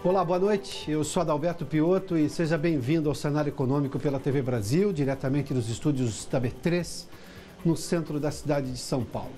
Olá, boa noite. Eu sou Adalberto Piotto e seja bem-vindo ao Cenário Econômico pela TV Brasil, diretamente dos estúdios da B3, no centro da cidade de São Paulo.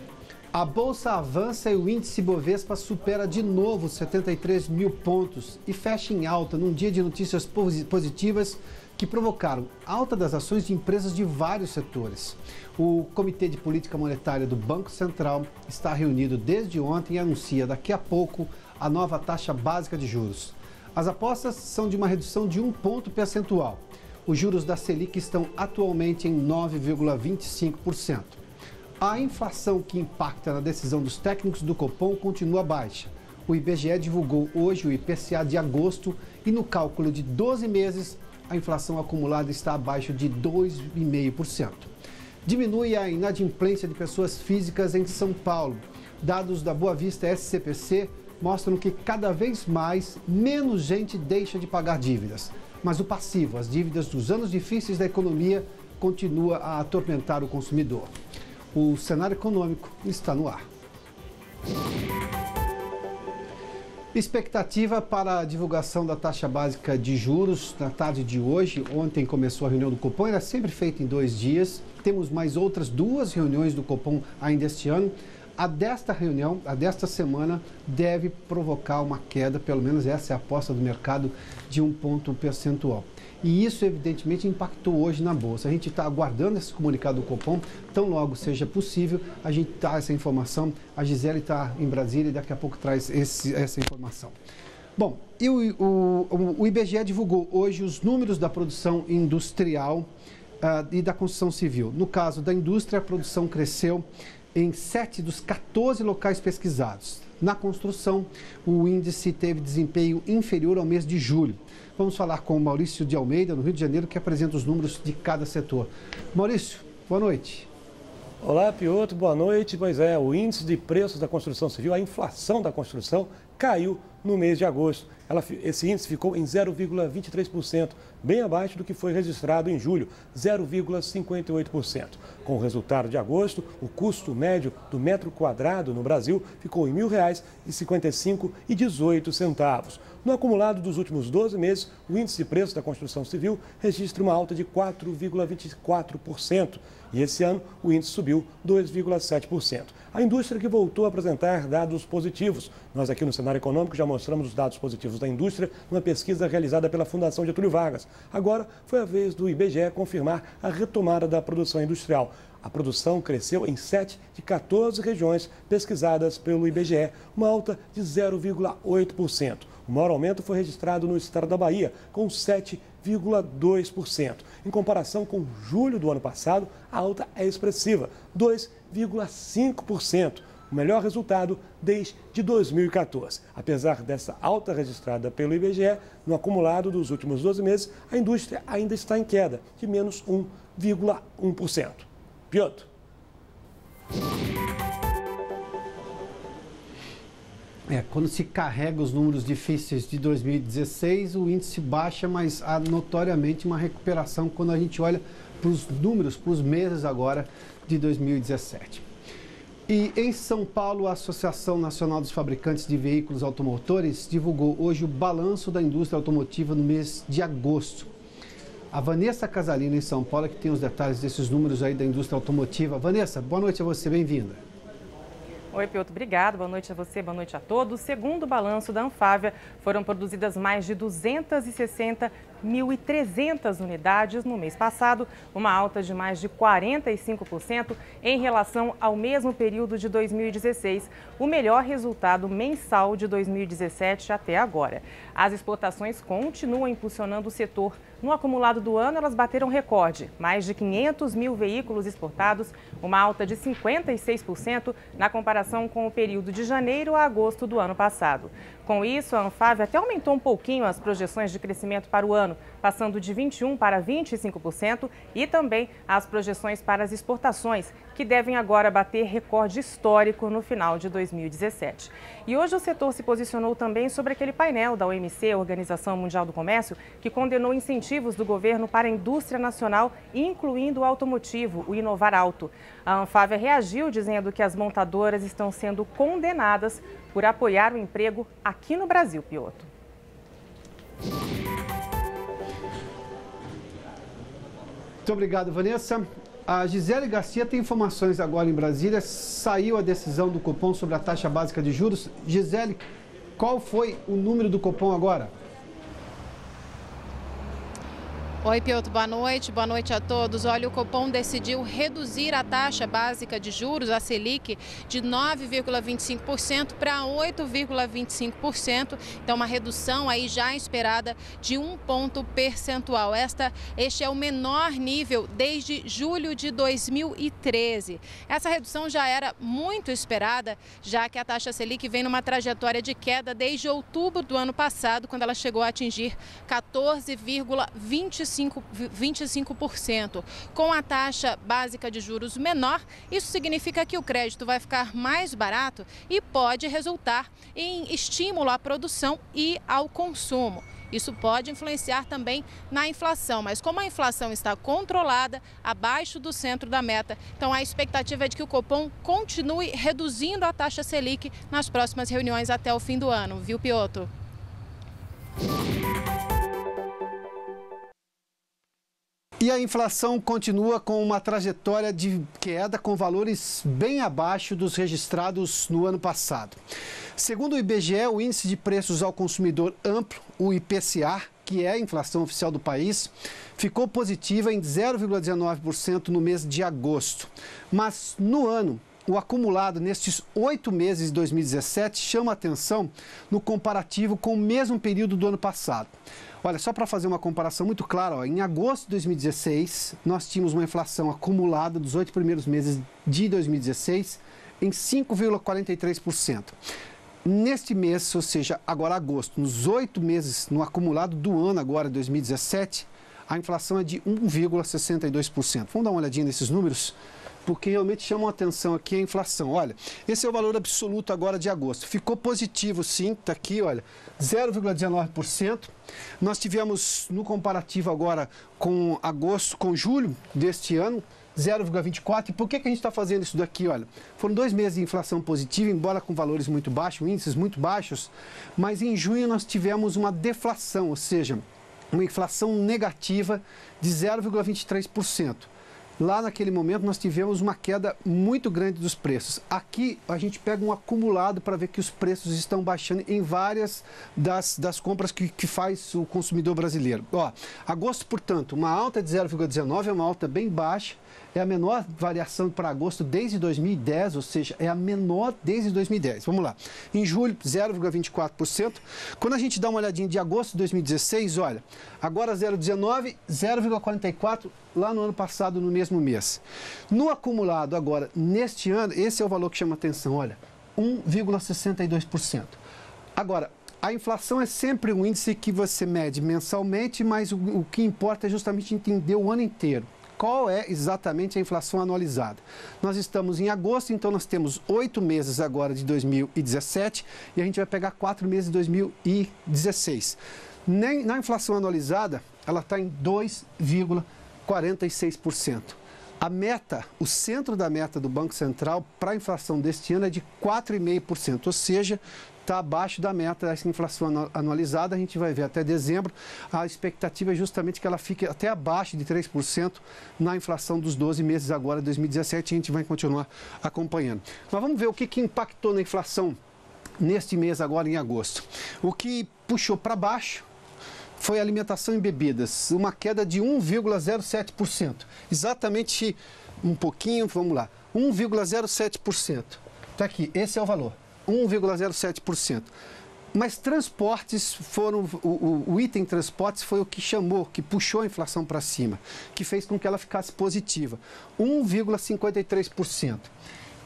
A Bolsa avança e o índice Bovespa supera de novo 73 mil pontos e fecha em alta num dia de notícias positivas que provocaram alta das ações de empresas de vários setores. O Comitê de Política Monetária do Banco Central está reunido desde ontem e anuncia daqui a pouco a nova taxa básica de juros. As apostas são de uma redução de 1 ponto percentual. Os juros da Selic estão atualmente em 9,25%. A inflação que impacta na decisão dos técnicos do Copom continua baixa. O IBGE divulgou hoje o IPCA de agosto e no cálculo de 12 meses, a inflação acumulada está abaixo de 2,5%. Diminui a inadimplência de pessoas físicas em São Paulo. Dados da Boa Vista SCPC mostram que cada vez menos gente deixa de pagar dívidas. Mas o passivo, as dívidas dos anos difíceis da economia, continua a atormentar o consumidor. O cenário econômico está no ar. Expectativa para a divulgação da taxa básica de juros na tarde de hoje. Ontem começou a reunião do Copom, era sempre feita em 2 dias. Temos mais outras 2 reuniões do Copom ainda este ano. A desta reunião, a desta semana, deve provocar uma queda, pelo menos essa é a aposta do mercado, de 1 ponto percentual. E isso, evidentemente, impactou hoje na Bolsa. A gente está aguardando esse comunicado do Copom, tão logo seja possível, a gente dá essa informação. A Gisele está em Brasília e daqui a pouco traz essa informação. Bom, e o IBGE divulgou hoje os números da produção industrial e da construção civil. No caso da indústria, a produção cresceu em 7 dos 14 locais pesquisados. Na construção, o índice teve desempenho inferior ao mês de julho. Vamos falar com o Maurício de Almeida, no Rio de Janeiro, que apresenta os números de cada setor. Maurício, boa noite. Olá, Piotto, boa noite. Pois é, o índice de preços da construção civil, a inflação da construção, caiu no mês de agosto. Esse índice ficou em 0,23%, bem abaixo do que foi registrado em julho, 0,58%. Com o resultado de agosto, o custo médio do metro quadrado no Brasil ficou em R$ 1.055,18. No acumulado dos últimos 12 meses, o índice de preços da construção civil registra uma alta de 4,24%. E esse ano, o índice subiu 2,7%. A indústria que voltou a apresentar dados positivos. Nós aqui no Cenário Econômico já mostramos os dados positivos da indústria numa pesquisa realizada pela Fundação Getúlio Vargas. Agora foi a vez do IBGE confirmar a retomada da produção industrial. A produção cresceu em 7 de 14 regiões pesquisadas pelo IBGE, uma alta de 0,8%. O maior aumento foi registrado no estado da Bahia, com 7,2%. Em comparação com julho do ano passado, a alta é expressiva, 2,5%. O melhor resultado desde 2014. Apesar dessa alta registrada pelo IBGE, no acumulado dos últimos 12 meses, a indústria ainda está em queda, de menos 1,1%. Piotto. Quando se carrega os números difíceis de 2016, o índice baixa, mas há notoriamente uma recuperação quando a gente olha para os números, para os meses agora de 2017. E em São Paulo, a Associação Nacional dos Fabricantes de Veículos Automotores divulgou hoje o balanço da indústria automotiva no mês de agosto. A Vanessa Casalino, em São Paulo, que tem os detalhes desses números aí da indústria automotiva. Vanessa, boa noite a você, bem-vinda. Oi, Piotto, obrigado. Boa noite a você, boa noite a todos. Segundo o balanço da Anfávia, foram produzidas mais de 260.300 unidades no mês passado, uma alta de mais de 45% em relação ao mesmo período de 2016, o melhor resultado mensal de 2017 até agora. As exportações continuam impulsionando o setor. No acumulado do ano, elas bateram recorde, mais de 500 mil veículos exportados, uma alta de 56% na comparação com o período de janeiro a agosto do ano passado. Com isso, a Anfávia até aumentou um pouquinho as projeções de crescimento para o ano, passando de 21% para 25%, e também as projeções para as exportações, que devem agora bater recorde histórico no final de 2017. E hoje o setor se posicionou também sobre aquele painel da OMC, Organização Mundial do Comércio, que condenou incentivos do governo para a indústria nacional, incluindo o automotivo, o Inovar Alto. A Anfávia reagiu dizendo que as montadoras estão sendo condenadas por apoiar o emprego aqui no Brasil, Piotr. Muito obrigado, Vanessa. A Gisele Garcia tem informações agora em Brasília. Saiu a decisão do Copom sobre a taxa básica de juros. Gisele, qual foi o número do Copom agora? Oi, Piotr, boa noite a todos. Olha, o Copom decidiu reduzir a taxa básica de juros, a Selic, de 9,25% para 8,25%. Então, uma redução aí já esperada de 1 ponto percentual. Este é o menor nível desde julho de 2013. Essa redução já era muito esperada, já que a taxa Selic vem numa trajetória de queda desde outubro do ano passado, quando ela chegou a atingir 14,25%. Com a taxa básica de juros menor, isso significa que o crédito vai ficar mais barato e pode resultar em estímulo à produção e ao consumo. Isso pode influenciar também na inflação, mas como a inflação está controlada, abaixo do centro da meta, então a expectativa é de que o Copom continue reduzindo a taxa Selic nas próximas reuniões até o fim do ano, viu, Piotr? E a inflação continua com uma trajetória de queda com valores bem abaixo dos registrados no ano passado. Segundo o IBGE, o Índice de Preços ao Consumidor Amplo, o IPCA, que é a inflação oficial do país, ficou positiva em 0,19% no mês de agosto. Mas no ano, o acumulado nestes 8 meses de 2017 chama atenção no comparativo com o mesmo período do ano passado. Olha, só para fazer uma comparação muito clara, ó, em agosto de 2016, nós tínhamos uma inflação acumulada dos 8 primeiros meses de 2016 em 5,43%. Neste mês, ou seja, agora agosto, nos 8 meses, no acumulado do ano agora, 2017, a inflação é de 1,62%. Vamos dar uma olhadinha nesses números? Porque realmente chamam a atenção aqui a inflação. Olha, esse é o valor absoluto agora de agosto. Ficou positivo, sim, está aqui, olha, 0,19%. Nós tivemos no comparativo agora com agosto, com julho deste ano, 0,24%. E por que a gente está fazendo isso daqui? Olha, foram 2 meses de inflação positiva, embora com valores muito baixos, índices muito baixos, mas em junho nós tivemos uma deflação, ou seja, uma inflação negativa de 0,23%. Lá naquele momento nós tivemos uma queda muito grande dos preços. Aqui a gente pega um acumulado para ver que os preços estão baixando em várias das compras que faz o consumidor brasileiro. Ó, agosto, portanto, uma alta de 0,19, é uma alta bem baixa. É a menor variação para agosto desde 2010, ou seja, é a menor desde 2010. Vamos lá. Em julho, 0,24%. Quando a gente dá uma olhadinha de agosto de 2016, olha, agora 0,19, 0,44% lá no ano passado, no mesmo mês. No acumulado agora, neste ano, esse é o valor que chama atenção, olha, 1,62%. Agora, a inflação é sempre um índice que você mede mensalmente, mas o que importa é justamente entender o ano inteiro. Qual é exatamente a inflação anualizada? Nós estamos em agosto, então nós temos 8 meses agora de 2017 e a gente vai pegar 4 meses de 2016. Na inflação anualizada, ela está em 2,46%. A meta, o centro da meta do Banco Central para a inflação deste ano é de 4,5%, ou seja, está abaixo da meta dessa inflação anualizada. A gente vai ver até dezembro. A expectativa é justamente que ela fique até abaixo de 3% na inflação dos 12 meses agora de 2017. A gente vai continuar acompanhando. Mas vamos ver o que impactou na inflação neste mês agora em agosto. O que puxou para baixo foi alimentação e bebidas, uma queda de 1,07%. Exatamente um pouquinho, vamos lá, 1,07%. Está aqui, esse é o valor. 1,07%. Mas transportes foram, o item transportes foi o que chamou, que puxou a inflação para cima, que fez com que ela ficasse positiva, 1,53%.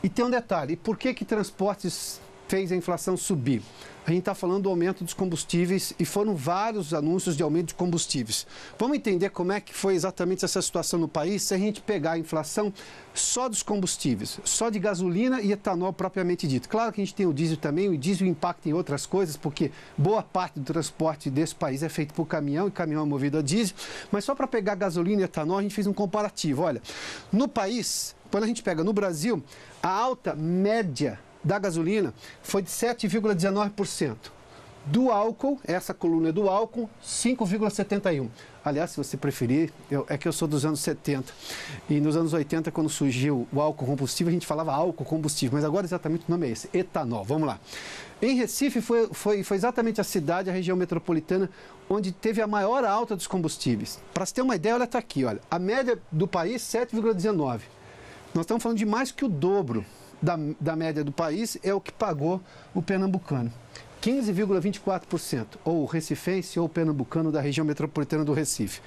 E tem um detalhe, por que transportes fez a inflação subir? A gente está falando do aumento dos combustíveis e foram vários anúncios de aumento de combustíveis. Vamos entender como é que foi exatamente essa situação no país se a gente pegar a inflação só dos combustíveis, só de gasolina e etanol propriamente dito. Claro que a gente tem o diesel também, o diesel impacta em outras coisas, porque boa parte do transporte desse país é feito por caminhão e caminhão é movido a diesel, mas só para pegar gasolina e etanol a gente fez um comparativo. Olha, no país, quando a gente pega no Brasil, a alta média da gasolina foi de 7,19%. Do álcool, essa coluna é do álcool, 5,71%. Aliás, se você preferir, é que eu sou dos anos 70. E nos anos 80, quando surgiu o álcool combustível, a gente falava álcool combustível, mas agora exatamente o nome é esse, etanol. Vamos lá. Em Recife, foi exatamente a cidade, a região metropolitana, onde teve a maior alta dos combustíveis. Para você ter uma ideia, olha, está aqui, olha. A média do país, 7,19%. Nós estamos falando de mais que o dobro da média do país, é o que pagou o pernambucano. 15,24%, ou o recifense ou o pernambucano da região metropolitana do Recife.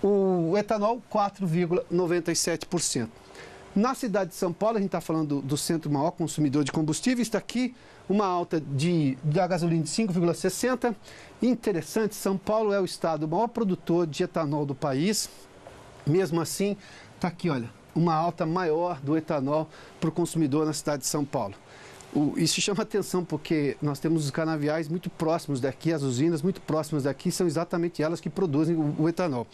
O etanol, 4,97%. Na cidade de São Paulo, a gente está falando do centro maior consumidor de combustíveis, está aqui uma alta da gasolina de 5,60%. Interessante, São Paulo é o estado maior produtor de etanol do país. Mesmo assim, está aqui, olha, uma alta maior do etanol para o consumidor na cidade de São Paulo. Isso chama atenção porque nós temos os canaviais muito próximos daqui, as usinas muito próximas daqui, são exatamente elas que produzem o etanol.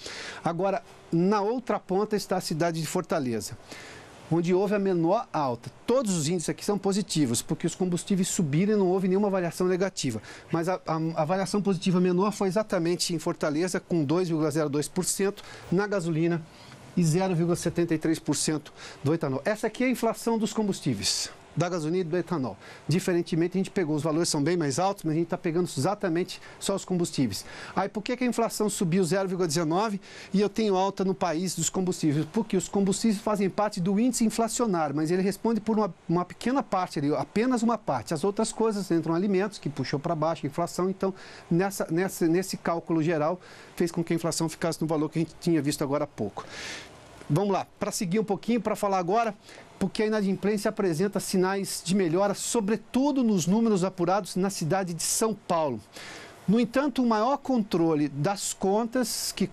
Agora, na outra ponta está a cidade de Fortaleza, onde houve a menor alta. Todos os índices aqui são positivos, porque os combustíveis subiram e não houve nenhuma variação negativa. Mas a variação positiva menor foi exatamente em Fortaleza, com 2,02% na gasolina e 0,73% do etanol. Essa aqui é a inflação dos combustíveis, da gasolina e do etanol. Diferentemente, a gente pegou, os valores são bem mais altos, mas a gente está pegando exatamente só os combustíveis. Aí, por que a inflação subiu 0,19% e eu tenho alta no país dos combustíveis? Porque os combustíveis fazem parte do índice inflacionário, mas ele responde por uma pequena parte, apenas uma parte. As outras coisas entram alimentos, que puxou para baixo a inflação, então nesse cálculo geral fez com que a inflação ficasse no valor que a gente tinha visto agora há pouco. Vamos lá, para seguir um pouquinho, para falar agora, porque a inadimplência apresenta sinais de melhora, sobretudo nos números apurados na cidade de São Paulo. No entanto, o maior controle das contas que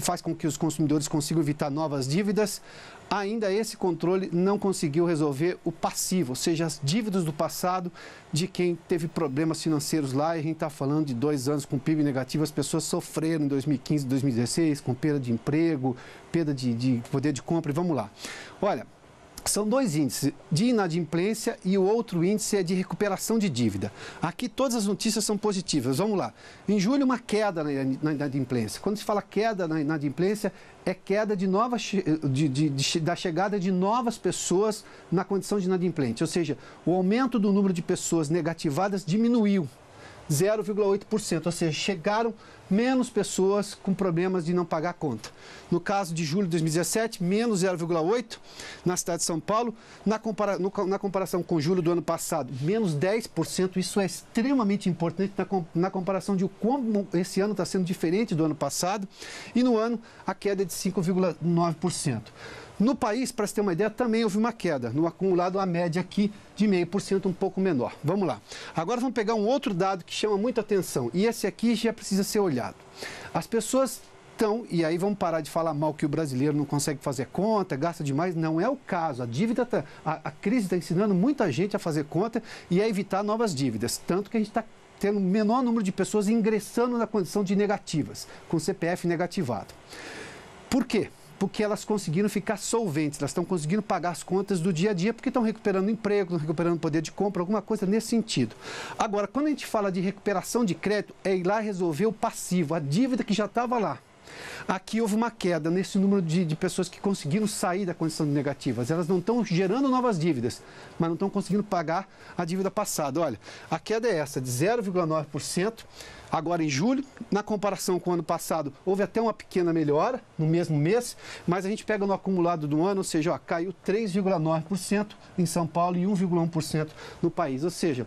faz com que os consumidores consigam evitar novas dívidas, ainda esse controle não conseguiu resolver o passivo, ou seja, as dívidas do passado de quem teve problemas financeiros lá. E a gente está falando de 2 anos com PIB negativo, as pessoas sofreram em 2015, 2016, com perda de emprego, perda de poder de compra. E vamos lá. Olha, são 2 índices, de inadimplência e o outro índice é de recuperação de dívida. Aqui todas as notícias são positivas. Vamos lá. Em julho, uma queda na inadimplência. Quando se fala queda na inadimplência, é queda da chegada de novas pessoas na condição de inadimplente. Ou seja, o aumento do número de pessoas negativadas diminuiu 0,8%, ou seja, chegaram menos pessoas com problemas de não pagar a conta. No caso de julho de 2017, menos 0,8% na cidade de São Paulo. Na comparação com julho do ano passado, menos 10%. Isso é extremamente importante na comparação de como esse ano está sendo diferente do ano passado. E no ano, a queda é de 5,9%. No país, para você ter uma ideia, também houve uma queda. No acumulado, a média aqui de 0,5%, um pouco menor. Vamos lá. Agora vamos pegar um outro dado que chama muita atenção. E esse aqui já precisa ser olhado. As pessoas estão, e aí vamos parar de falar mal que o brasileiro não consegue fazer conta, gasta demais. Não é o caso. A crise está ensinando muita gente a fazer conta e a evitar novas dívidas. Tanto que a gente está tendo o menor número de pessoas ingressando na condição de negativas, com CPF negativado. Por quê? Porque elas conseguiram ficar solventes, elas estão conseguindo pagar as contas do dia a dia, porque estão recuperando emprego, estão recuperando poder de compra, alguma coisa nesse sentido. Agora, quando a gente fala de recuperação de crédito, é ir lá resolver o passivo, a dívida que já estava lá. Aqui houve uma queda nesse número de pessoas que conseguiram sair da condição de negativas. Elas não estão gerando novas dívidas, mas não estão conseguindo pagar a dívida passada. Olha, a queda é essa, de 0,9%. Agora em julho, na comparação com o ano passado, houve até uma pequena melhora no mesmo mês, mas a gente pega no acumulado do ano, ou seja, caiu 3,9% em São Paulo e 1,1% no país. Ou seja,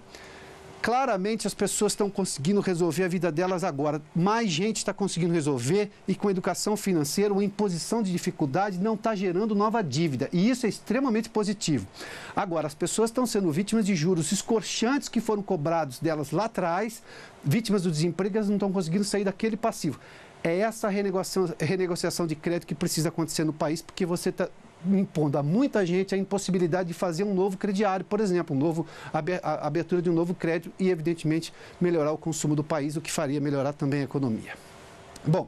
Claramente as pessoas estão conseguindo resolver a vida delas agora. Mais gente está conseguindo resolver e com educação financeira, uma imposição de dificuldade não está gerando nova dívida. E isso é extremamente positivo. Agora, as pessoas estão sendo vítimas de juros escorchantes que foram cobrados delas lá atrás, vítimas do desemprego, elas não estão conseguindo sair daquele passivo. É essa renegociação de crédito que precisa acontecer no país, porque você está impondo a muita gente a impossibilidade de fazer um novo crediário, por exemplo, a abertura de um novo crédito e, evidentemente, melhorar o consumo do país, o que faria melhorar também a economia. Bom,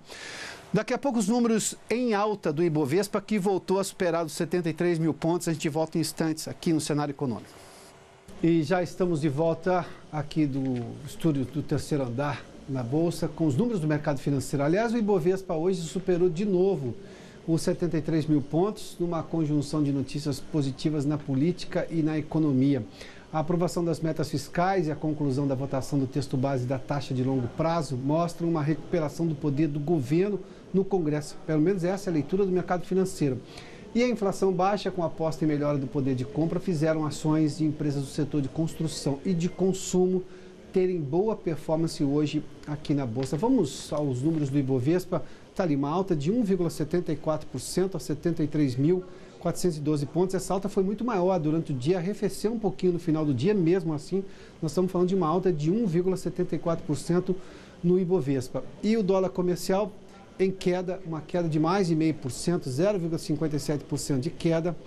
daqui a pouco os números em alta do Ibovespa, que voltou a superar os 73 mil pontos. A gente volta em instantes aqui no Cenário Econômico. E já estamos de volta aqui do estúdio do terceiro andar na Bolsa, com os números do mercado financeiro. Aliás, o Ibovespa hoje superou de novo os 73 mil pontos, numa conjunção de notícias positivas na política e na economia. A aprovação das metas fiscais e a conclusão da votação do texto base da taxa de longo prazo mostram uma recuperação do poder do governo no Congresso. Pelo menos essa é a leitura do mercado financeiro. E a inflação baixa, com a aposta em melhora do poder de compra, fizeram ações de empresas do setor de construção e de consumo terem boa performance hoje aqui na Bolsa. Vamos aos números do Ibovespa. Está ali uma alta de 1,74% a 73.412 pontos. Essa alta foi muito maior durante o dia, arrefeceu um pouquinho no final do dia. Mesmo assim, nós estamos falando de uma alta de 1,74% no Ibovespa. E o dólar comercial em queda, uma queda de mais de 0,5%, 0,57% de queda,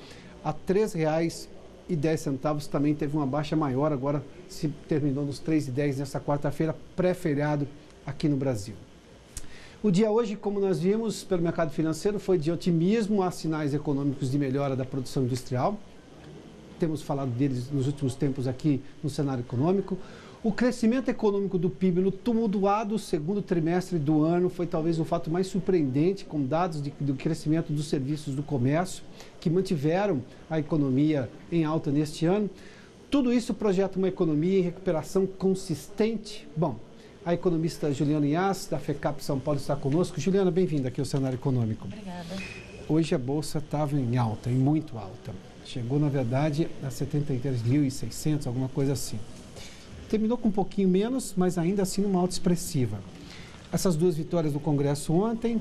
a R$ 3,10. Também teve uma baixa maior, agora se terminou nos R$ 3,10 nesta quarta-feira, pré-feriado aqui no Brasil. O dia hoje, como nós vimos pelo mercado financeiro, foi de otimismo, há sinais econômicos de melhora da produção industrial. Temos falado deles nos últimos tempos aqui no Cenário Econômico. O crescimento econômico do PIB no tumultuado segundo trimestre do ano foi talvez o fato mais surpreendente, com dados do crescimento dos serviços do comércio, que mantiveram a economia em alta neste ano. Tudo isso projeta uma economia em recuperação consistente. Bom, a economista Juliana Inhace, da FECAP São Paulo, está conosco. Juliana, bem-vinda aqui ao Cenário Econômico. Obrigada. Hoje a Bolsa estava em alta, em muito alta. Chegou, na verdade, a 73.600, alguma coisa assim. Terminou com um pouquinho menos, mas ainda assim uma alta expressiva. Essas duas vitórias do Congresso ontem,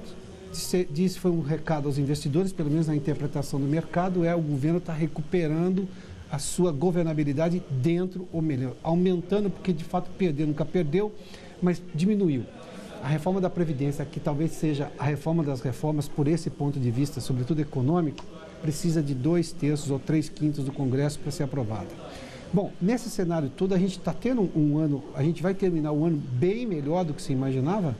disse foi um recado aos investidores, pelo menos na interpretação do mercado, o governo está recuperando a sua governabilidade dentro, ou melhor, aumentando, porque de fato perder nunca perdeu, mas diminuiu. A reforma da Previdência, que talvez seja a reforma das reformas por esse ponto de vista, sobretudo econômico, precisa de 2/3 ou 3/5 do Congresso para ser aprovada. Bom, nesse cenário todo, a gente está tendo um ano, a gente vai terminar o ano bem melhor do que se imaginava?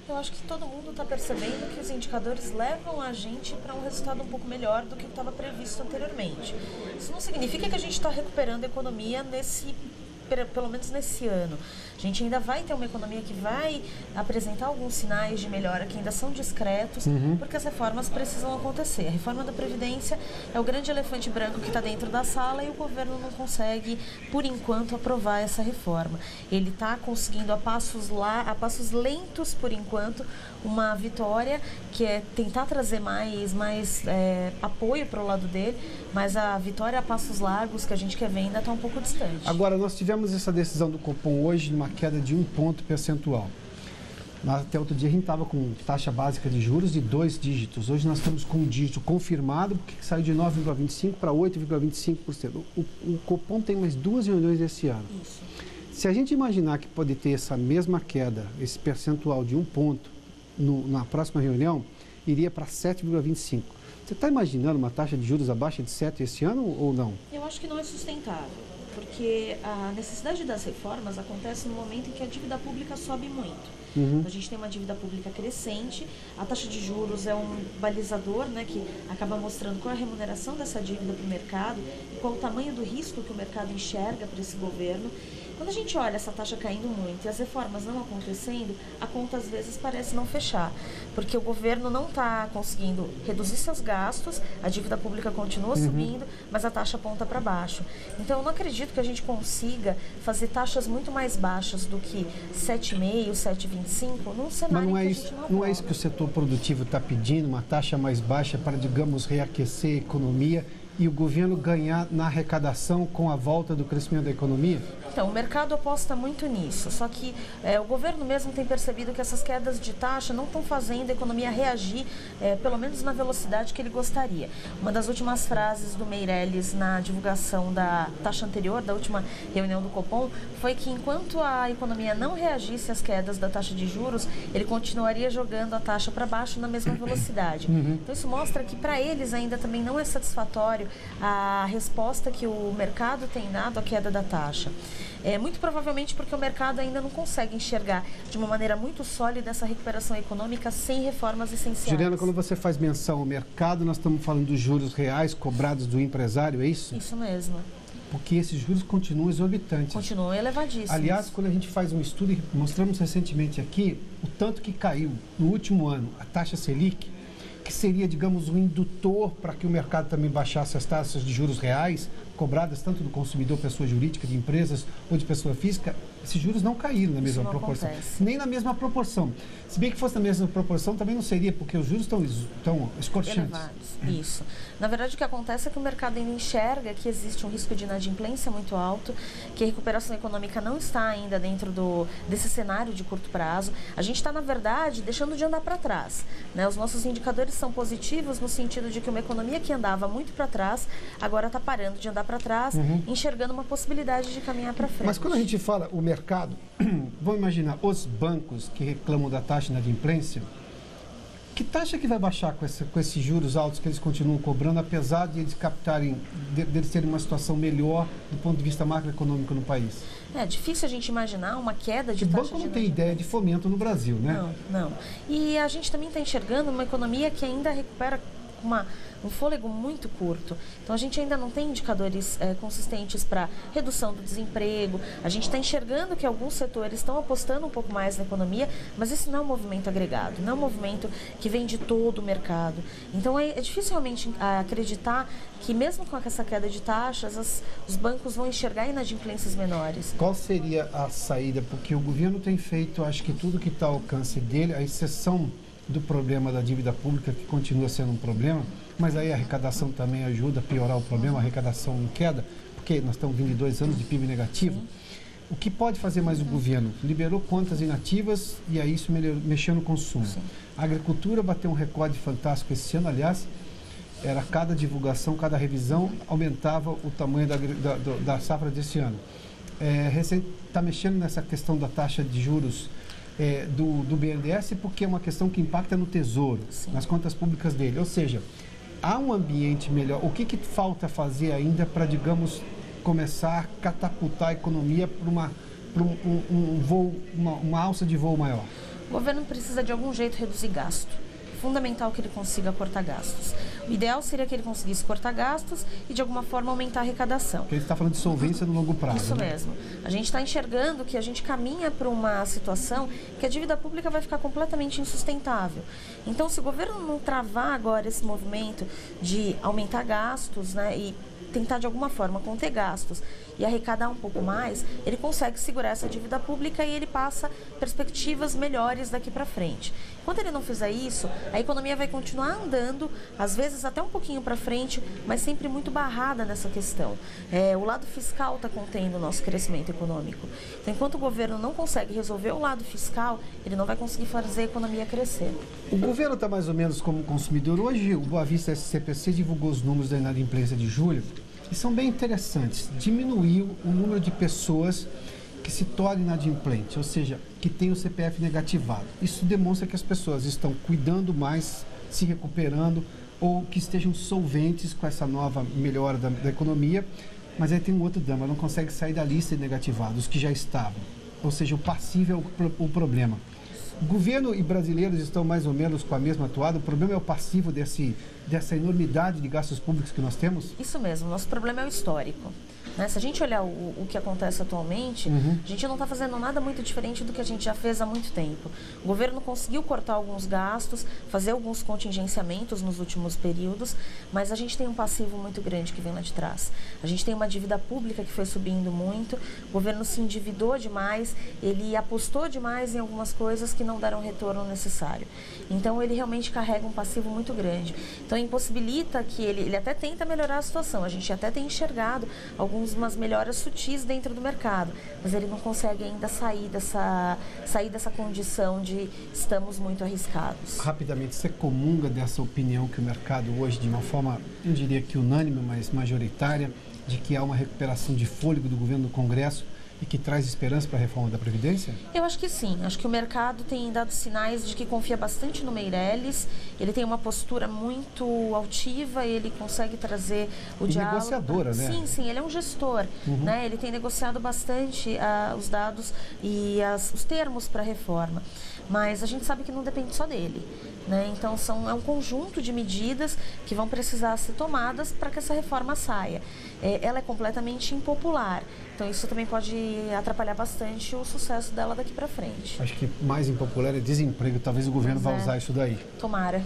Eu acho que todo mundo está percebendo que os indicadores levam a gente para um resultado um pouco melhor do que estava previsto anteriormente. Isso não significa que a gente está recuperando a economia pelo menos nesse ano. A gente ainda vai ter uma economia que vai apresentar alguns sinais de melhora que ainda são discretos, porque as reformas precisam acontecer. A reforma da Previdência é o grande elefante branco que está dentro da sala e o governo não consegue, por enquanto, aprovar essa reforma. Ele está conseguindo a passos lentos, por enquanto, uma vitória que é tentar trazer mais apoio para o lado dele, mas a vitória a passos largos que a gente quer ver ainda está um pouco distante. Agora, nós tivemos essa decisão do Copom hoje, numa queda de 1 ponto percentual. Até outro dia a gente estava com taxa básica de juros de 2 dígitos. Hoje nós estamos com um dígito confirmado, porque saiu de 9,25% para 8,25%. O Copom tem mais 2 reuniões esse ano. Isso. Se a gente imaginar que pode ter essa mesma queda, esse percentual de 1 ponto na próxima reunião, iria para 7,25%. Você está imaginando uma taxa de juros abaixo de 7% esse ano ou não? Eu acho que não é sustentável, porque a necessidade das reformas acontece no momento em que a dívida pública sobe muito. A gente tem uma dívida pública crescente, a taxa de juros é um balizador, né, que acaba mostrando qual é a remuneração dessa dívida para o mercado e qual o tamanho do risco que o mercado enxerga para esse governo. Quando a gente olha essa taxa caindo muito e as reformas não acontecendo, a conta às vezes parece não fechar, porque o governo não está conseguindo reduzir seus gastos, a dívida pública continua subindo, mas a taxa aponta para baixo. Então eu não acredito que a gente consiga fazer taxas muito mais baixas do que 7,5%, 7,25% num cenário que a gente não Não é isso que o setor produtivo está pedindo, uma taxa mais baixa para, digamos, reaquecer a economia e o governo ganhar na arrecadação com a volta do crescimento da economia? Então, o mercado aposta muito nisso, só que o governo mesmo tem percebido que essas quedas de taxa não estão fazendo a economia reagir, pelo menos na velocidade que ele gostaria. Uma das últimas frases do Meirelles na divulgação da taxa anterior, da última reunião do Copom, foi que enquanto a economia não reagisse às quedas da taxa de juros, ele continuaria jogando a taxa para baixo na mesma velocidade. Então, isso mostra que para eles ainda também não é satisfatório a resposta que o mercado tem dado à queda da taxa. Muito provavelmente porque o mercado ainda não consegue enxergar de uma maneira muito sólida essa recuperação econômica sem reformas essenciais. Juliana, quando você faz menção ao mercado, nós estamos falando dos juros reais cobrados do empresário, é isso? Isso mesmo. Porque esses juros continuam exorbitantes. Continuam elevadíssimos. Aliás, quando a gente faz um estudo, e mostramos recentemente aqui, o tanto que caiu no último ano a taxa Selic, que seria, digamos, um indutor para que o mercado também baixasse as taxas de juros reais, cobradas tanto do consumidor, pessoa jurídica, de empresas ou de pessoa física, esses juros não caíram na mesma proporção. Acontece. Nem na mesma proporção. Se bem que fosse na mesma proporção, também não seria, porque os juros estão escorchantes. Elevados, isso. Na verdade, o que acontece é que o mercado ainda enxerga que existe um risco de inadimplência muito alto, que a recuperação econômica não está ainda dentro desse cenário de curto prazo. A gente está, na verdade, deixando de andar para trás, né? Os nossos indicadores são positivos no sentido de que uma economia que andava muito para trás, agora está parando de andar para trás, enxergando uma possibilidade de caminhar para frente. Mas quando a gente fala o mercado, vamos imaginar os bancos que reclamam da taxa de inadimplência, que taxa que vai baixar com esses juros altos que eles continuam cobrando, apesar de eles deles terem uma situação melhor do ponto de vista macroeconômico no país? É difícil a gente imaginar uma queda de taxa de inadimplência. O banco não tem ideia de fomento no Brasil, né? Não. E a gente também está enxergando uma economia que ainda recupera um fôlego muito curto. Então, a gente ainda não tem indicadores consistentes para redução do desemprego. A gente está enxergando que alguns setores estão apostando um pouco mais na economia, mas esse não é um movimento agregado, não é um movimento que vem de todo o mercado. Então, é difícil realmente acreditar que mesmo com essa queda de taxas, os bancos vão enxergar inadimplências menores. Qual seria a saída? Porque o governo tem feito, acho que tudo que está ao alcance dele, a exceção do problema da dívida pública, que continua sendo um problema, mas aí a arrecadação também ajuda a piorar o problema, a arrecadação em queda, porque nós estamos vindo de 2 anos de PIB negativo. Sim. O que pode fazer mais o governo? Liberou contas inativas e aí isso mexeu no consumo. Sim. A agricultura bateu um recorde fantástico esse ano, aliás, era cada divulgação, cada revisão aumentava o tamanho da safra desse ano. Está mexendo nessa questão da taxa de juros do BNDES, porque é uma questão que impacta no Tesouro, sim, nas contas públicas dele. Ou seja, há um ambiente melhor. O que falta fazer ainda para, digamos, começar a catapultar a economia para uma alça de voo maior? O governo precisa, de algum jeito, reduzir gasto. Fundamental que ele consiga cortar gastos. O ideal seria que ele conseguisse cortar gastos e, de alguma forma, aumentar a arrecadação. Porque ele está falando de solvência no longo prazo. Isso mesmo. A gente está enxergando que a gente caminha para uma situação que a dívida pública vai ficar completamente insustentável. Então, se o governo não travar agora esse movimento de aumentar gastos, né, e tentar de alguma forma conter gastos e arrecadar um pouco mais, ele consegue segurar essa dívida pública e ele passa perspectivas melhores daqui para frente. Quando ele não fizer isso, a economia vai continuar andando, às vezes até um pouquinho para frente, mas sempre muito barrada nessa questão. O lado fiscal está contendo o nosso crescimento econômico. Então, enquanto o governo não consegue resolver o lado fiscal, ele não vai conseguir fazer a economia crescer. O governo está mais ou menos como consumidor. Hoje, o Boa Vista SCPC divulgou os números da inadimplência de julho e são bem interessantes. Diminuiu o número de pessoas que se tornam inadimplentes, ou seja, que tem o CPF negativado. Isso demonstra que as pessoas estão cuidando mais, se recuperando ou que estejam solventes com essa nova melhora da economia, mas aí tem um outro drama, não consegue sair da lista de negativados, os que já estavam. Ou seja, o passivo é o problema. O governo e brasileiros estão mais ou menos com a mesma atuada. O problema é o passivo dessa enormidade de gastos públicos que nós temos? Isso mesmo, nosso problema é o histórico. Né? Se a gente olhar o que acontece atualmente, a gente não está fazendo nada muito diferente do que a gente já fez há muito tempo. O governo conseguiu cortar alguns gastos, fazer alguns contingenciamentos nos últimos períodos, mas a gente tem um passivo muito grande que vem lá de trás. A gente tem uma dívida pública que foi subindo muito, o governo se endividou demais, ele apostou demais em algumas coisas que não deram o retorno necessário. Então, ele realmente carrega um passivo muito grande. Então, impossibilita que ele até tenta melhorar a situação. A gente até tem enxergado alguns umas melhoras sutis dentro do mercado, mas ele não consegue ainda sair dessa condição de estamos muito arriscados. Rapidamente, você comunga dessa opinião que o mercado hoje, de uma forma, eu diria que unânime, mas majoritária, de que há uma recuperação de fôlego do governo do Congresso e que traz esperança para a reforma da Previdência? Eu acho que sim. Acho que o mercado tem dado sinais de que confia bastante no Meirelles. Ele tem uma postura muito altiva, ele consegue trazer o diálogo. Negociadora, né? Sim, ele é um gestor. Né? Ele tem negociado bastante os dados e os termos para a reforma. Mas a gente sabe que não depende só dele. Né? Então, é um conjunto de medidas que vão precisar ser tomadas para que essa reforma saia. Ela é completamente impopular. Então, isso também pode atrapalhar bastante o sucesso dela daqui para frente. Acho que mais impopular é desemprego. Talvez o governo vá usar isso daí. Tomara.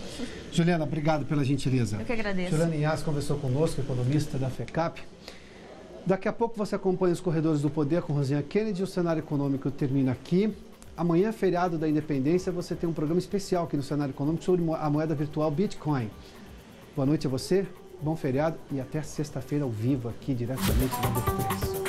Juliana, obrigado pela gentileza. Eu que agradeço. Juliana Inhas conversou conosco, economista da FECAP. Daqui a pouco você acompanha os Corredores do Poder com Rosinha Kennedy. O cenário econômico termina aqui. Amanhã, feriado da Independência, você tem um programa especial aqui no cenário econômico sobre a moeda virtual Bitcoin. Boa noite a você, bom feriado e até sexta-feira ao vivo aqui diretamente da B3.